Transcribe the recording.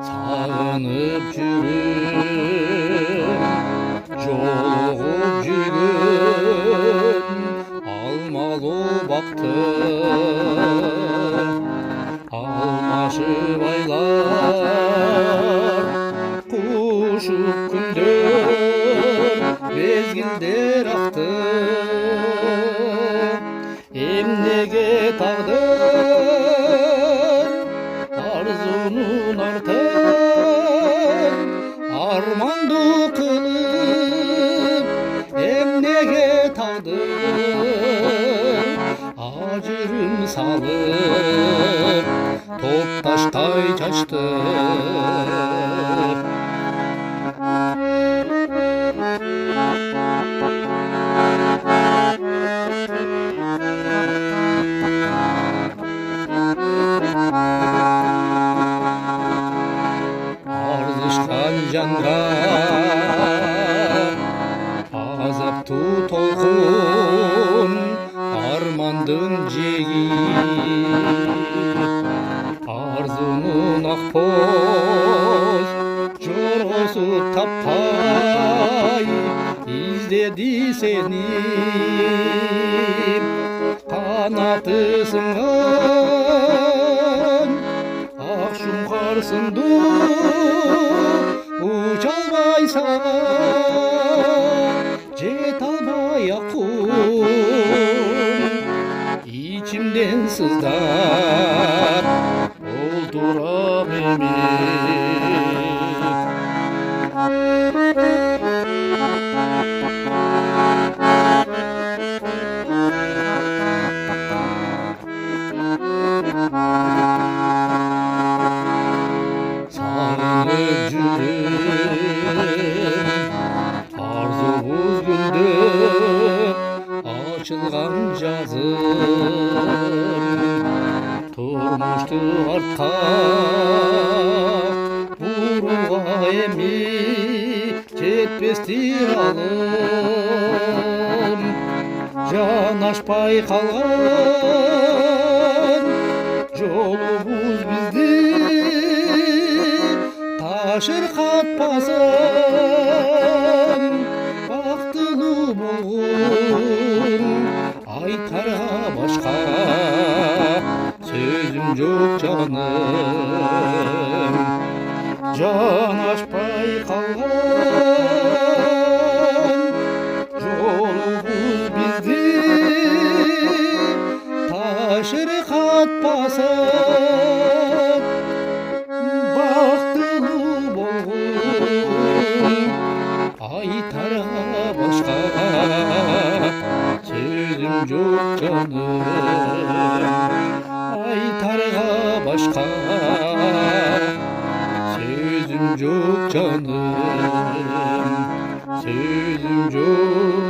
Sağınıp жүрем, жолығып жүрген алмалы бақты, алмашып айлар, құшып күндер, мезгілдер ақты. Emnege tağdır, arzunun artar, armandı kılıp. Emnege tağdır, acırım salıp, top taştay çaştı. Arzışkan canға азапту толқын, армандың жегі, арзуның ақбоз жоросы таппай іздеді сені. Қанаты сынған ақ шұңқар сынды, ұша албайсың, жете алмай аққым, içimden сыздап отырам Sağınıp жүрем, арзуыз гүлді, açılған жазым. Тұрмышты артқа бұруға эми жетпестир алым. Жанашпай қалған жолыбыз бізді ташыр қатпасам, бақтылы болғын айтарға башқа сөзім жоқ жаным. Жанашпай қалған жолыбыз бізді ташыр қатпасам, бақтылы болғын айтарға башқа сөзім жоқ жаным. Айтарға башқа сөзім жоқ жаным, сөзім жоқ.